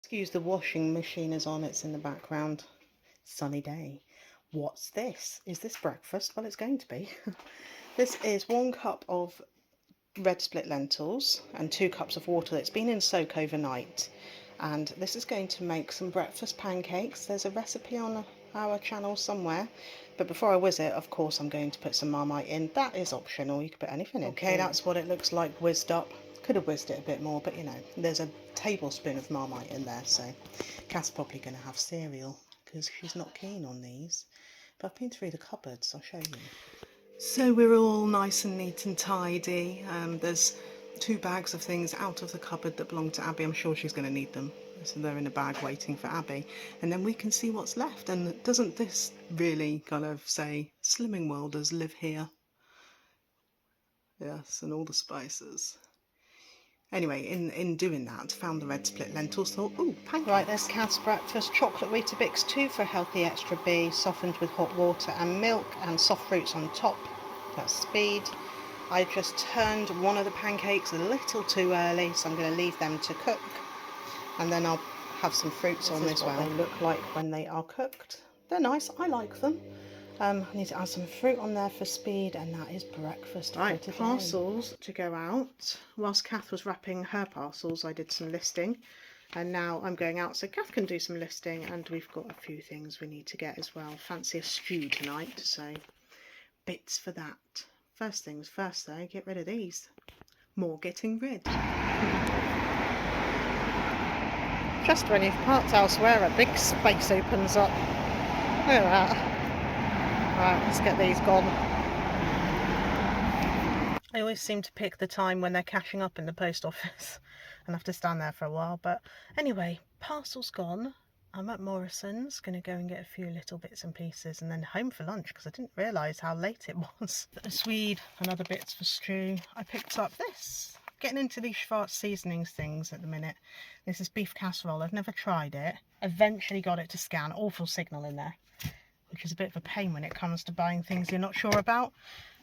Excuse the washing machine is on, it's in the background. Sunny day. What's this? Is this breakfast? Well, it's going to be. This is 1 cup of red split lentils and 2 cups of water that's been in soak overnight. And this is going to make some breakfast pancakes. There's a recipe on our channel somewhere. But before I whiz it, of course, I'm going to put some Marmite in. That is optional. You can put anything in. Okay, that's what it looks like whizzed up. Could have whizzed it a bit more, but you know, there's a tablespoon of Marmite in there, so Cass probably going to have cereal because she's not keen on these. But I've been through the cupboards, I'll show you. So we're all nice and neat and tidy. There's 2 bags of things out of the cupboard that belong to Abby. I'm sure she's going to need them. So they're in a bag waiting for Abby. And then we can see what's left. And doesn't this really kind of say, Slimming Worlders live here? Yes, and all the spices. Anyway, in doing that, found the red split lentils, thought, ooh, pancakes. Right, there's Cass breakfast. Chocolate Weetabix 2 for a healthy extra B, softened with hot water and milk, and soft fruits on top. That's speed. I just turned one of the pancakes a little too early, so I'm going to leave them to cook. And then I'll have some fruits on as well. They look like when they are cooked. They're nice, I like them. I need to add some fruit on there for speed, and that is breakfast. Right, parcels to go out. Whilst Kath was wrapping her parcels, I did some listing, and now I'm going out so Kath can do some listing, and we've got a few things we need to get as well. Fancy a stew tonight, so bits for that. First things first though, get rid of these. More getting rid. Just when you've parked elsewhere, a big space opens up. Look at that. Right, let's get these gone. I always seem to pick the time when they're cashing up in the post office and have to stand there for a while. But anyway, parcel's gone. I'm at Morrison's, going to go and get a few little bits and pieces and then home for lunch because I didn't realise how late it was. A Swede and other bits for stew. I picked up this. Getting into these Schwarz seasonings things at the minute. This is beef casserole. I've never tried it. Eventually got it to scan. Awful signal in there, which is a bit of a pain when it comes to buying things you're not sure about.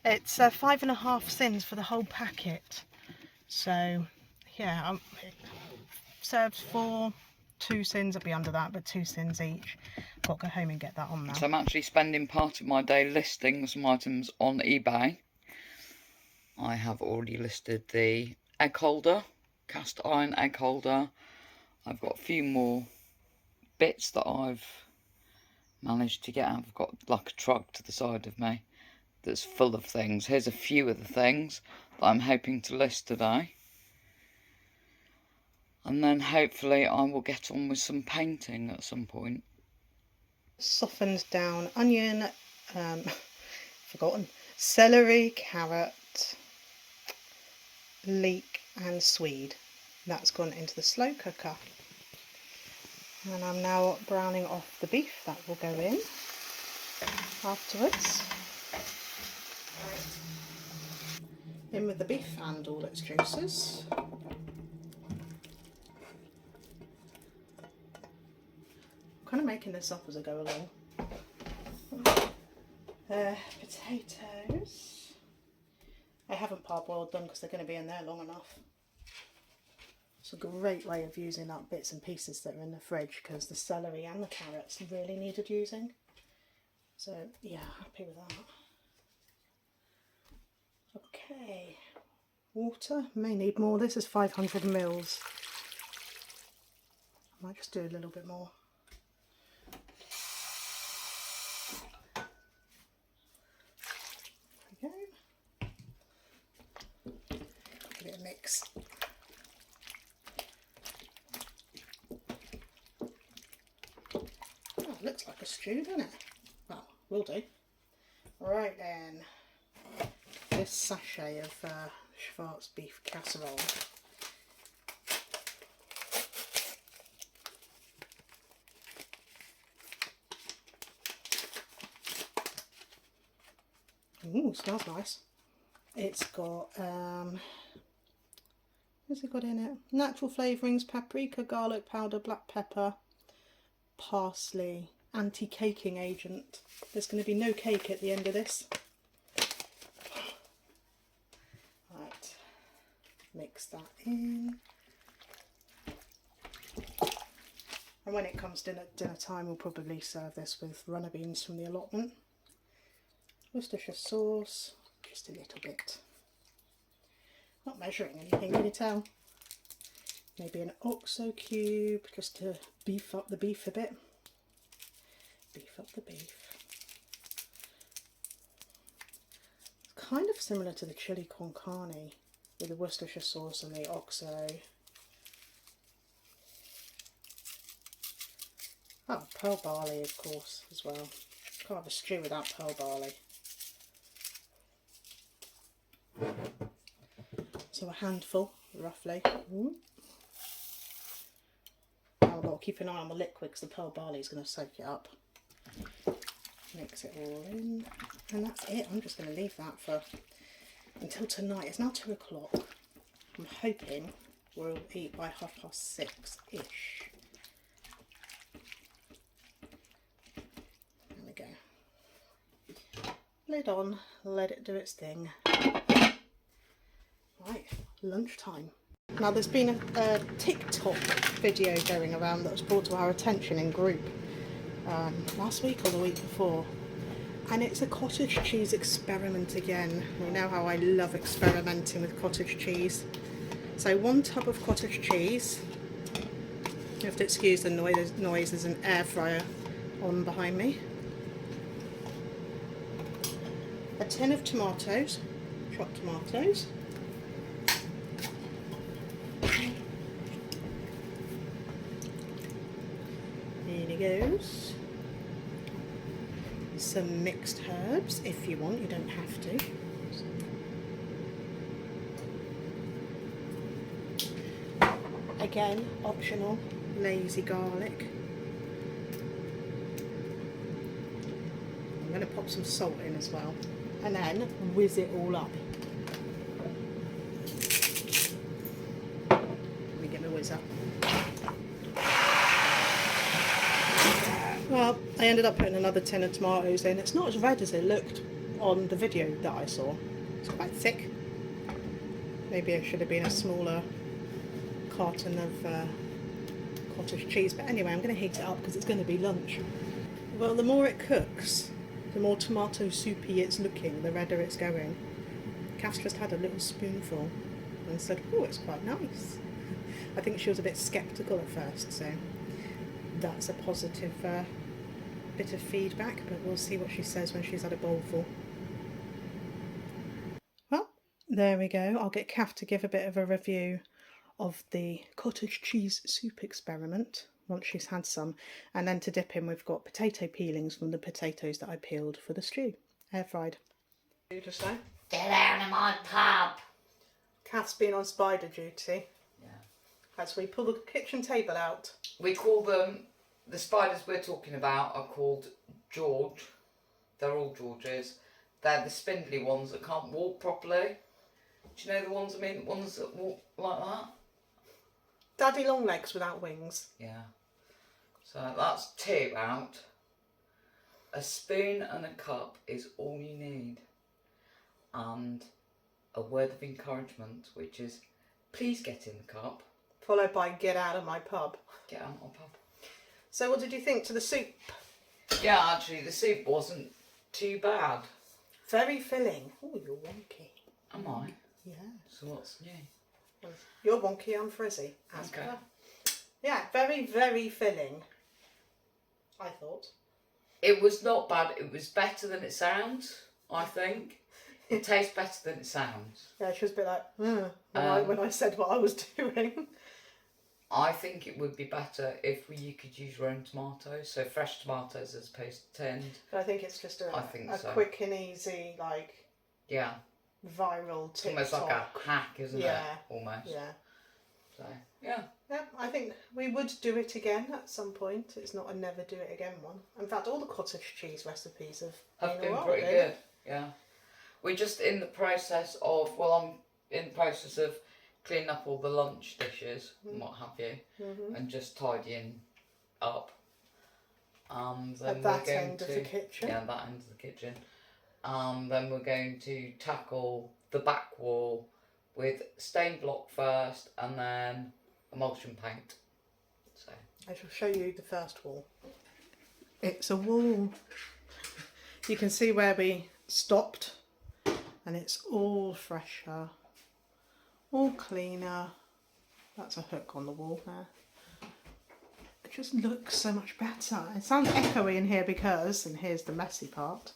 It's 5.5 cents for the whole packet. So, yeah, it serves for 2 cents. It'll be under that, but 2 cents each. Got to go home and get that on now. So I'm actually spending part of my day listing some items on eBay. I have already listed the egg holder, cast iron egg holder. I've got a few more bits that I've managed to get. I've got like a truck to the side of me that's full of things. Here's a few of the things that I'm hoping to list today. And then hopefully I will get on with some painting at some point. Softened down onion, forgotten, celery, carrot, leek and swede. That's gone into the slow cooker. And I'm now browning off the beef. That will go in afterwards. In with the beef and all its juices. I'm kind of making this up as I go along. Potatoes. I haven't parboiled them because they're going to be in there long enough. It's a great way of using up bits and pieces that are in the fridge because the celery and the carrots really needed using. So yeah, happy with that. Okay, water, may need more. This is 500 mils. I might just do a little bit more. There we go. Give it a mix. Oh, it looks like a stew, doesn't it? Well, will do. Right then. This sachet of Schwarz beef casserole. Ooh, smells nice. It's got, what's it got in it? Natural flavourings, paprika, garlic powder, black pepper, parsley, anti-caking agent. There's going to be no cake at the end of this. Mix that in. And when it comes dinner time, we'll probably serve this with runner beans from the allotment. Worcestershire sauce, just a little bit. Not measuring anything, can you tell? Maybe an OXO cube just to beef up the beef a bit. Beef up the beef. It's kind of similar to the chili con carne with the Worcestershire sauce and the OXO. Oh, pearl barley, of course, as well. Can't have a stew without pearl barley. So a handful, roughly. Ooh. Now I've got to keep an eye on the liquid because the pearl barley is going to soak it up. Mix it all in. And that's it. I'm just going to leave that for until tonight. It's now 2 o'clock. I'm hoping we'll eat by 6:30-ish. There we go. Lid on, let it do its thing. Right, lunchtime. Now there's been a TikTok video going around that was brought to our attention in group last week or the week before, and it's a cottage cheese experiment again. You know how I love experimenting with cottage cheese. So 1 tub of cottage cheese. You have to excuse the noise, there's an air fryer on behind me. A tin of tomatoes, chopped tomatoes. Goes some mixed herbs if you want, you don't have to. Again, optional, lazy garlic. I'm going to pop some salt in as well and then whiz it all up. Let me get my whizzer. Well, I ended up putting another tin of tomatoes in. It's not as red as it looked on the video that I saw. It's quite thick. Maybe it should have been a smaller carton of cottage cheese. But anyway, I'm going to heat it up because it's going to be lunch. Well, the more it cooks, the more tomato soupy it's looking, the redder it's going. Cass just had a little spoonful and said, oh, it's quite nice. I think she was a bit sceptical at first, so that's a positive bit of feedback, but we'll see what she says when she's had a bowlful. Well, there we go. I'll get Kath to give a bit of a review of the cottage cheese soup experiment once she's had some, and then to dip in we've got potato peelings from the potatoes that I peeled for the stew, air fried. You just say? Get out of my pub! Kath's been on spider duty. Yeah. As we pull the kitchen table out. We call them, the spiders we're talking about are called George. They're all Georges. They're the spindly ones that can't walk properly. Do you know the ones, I mean, ones that walk like that? Daddy long legs without wings. Yeah. So that's 2 out. A spoon and a cup is all you need. And a word of encouragement, which is, please get in the cup. Followed by get out of my pub. Get out of my pub. So what did you think to the soup? Yeah, actually, the soup wasn't too bad. Very filling. Oh, you're wonky. Am I? Yeah. So what's new? You're wonky, I'm frizzy. As Okay. per. Yeah, very, very filling, I thought. It was not bad. It was better than it sounds, I think. It tastes better than it sounds. Yeah, she was a bit like, when I said what I was doing. I think it would be better if you could use your own tomatoes, so fresh tomatoes as opposed to tinned. But I think it's just a so. quick and easy, like, yeah, viral it's TikTok. almost like a hack, isn't it? Almost. Yeah. So, yeah. Yeah, I think we would do it again at some point. It's not a never do it again one. In fact, all the cottage cheese recipes have been pretty good. Yeah. We're just in the process of, I'm in the process of cleaning up all the lunch dishes and what have you, and just tidying up. And then at that end of the kitchen. Yeah, that end of the kitchen. Then we're going to tackle the back wall with stain block first, and then emulsion paint. So I shall show you the first wall. It's a wall. You can see where we stopped, and it's all fresher, all cleaner. That's a hook on the wall there. It just looks so much better. It sounds echoey in here because, and here's the messy part,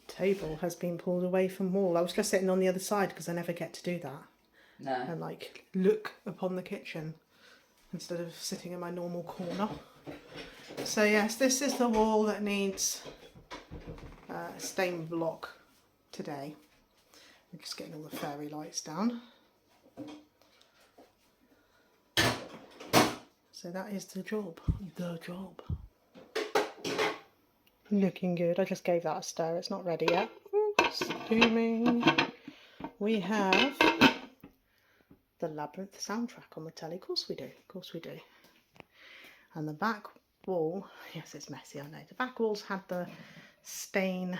table has been pulled away from wall. I was just sitting on the other side because I never get to do that. No. And like look upon the kitchen instead of sitting in my normal corner. So yes, this is the wall that needs stain block today. I'm just getting all the fairy lights down. So that is the job. The job. Looking good. I just gave that a stir. It's not ready yet. Ooh, steaming. We have the Labyrinth soundtrack on the telly. Of course we do. Of course we do. And the back wall, yes, it's messy, I know. The back walls had the stain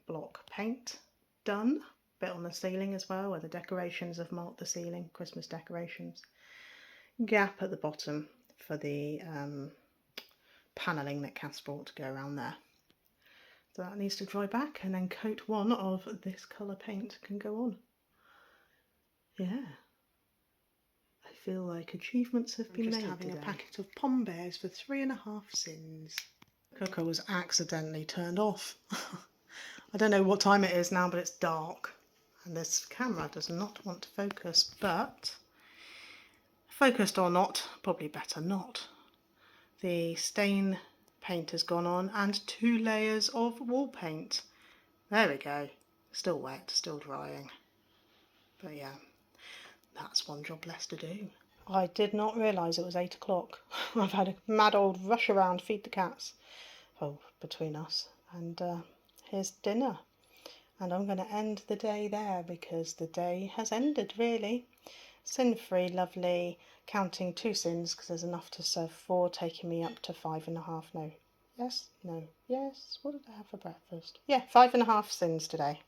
block paint done. Bit on the ceiling as well, where the decorations have marked the ceiling, Christmas decorations. Gap at the bottom for the panelling that Cass brought to go around there. So that needs to dry back, and then coat one of this colour paint can go on. Yeah. I feel like achievements have been made today. Just having a packet of Pom Bears for 3.5 cents. Cooker was accidentally turned off. I don't know what time it is now, but it's dark. And this camera does not want to focus, but focused or not, probably better not. The stain paint has gone on and 2 layers of wall paint. There we go. Still wet, still drying. But yeah, that's one job less to do. I did not realise it was 8 o'clock. I've had a mad old rush around, feed the cats, oh, between us, and here's dinner. And I'm going to end the day there because the day has ended, really. Sin-free, lovely, counting 2 sins because there's enough to serve 4, taking me up to 5.5. No, yes, no, yes. What did I have for breakfast? Yeah, 5.5 sins today.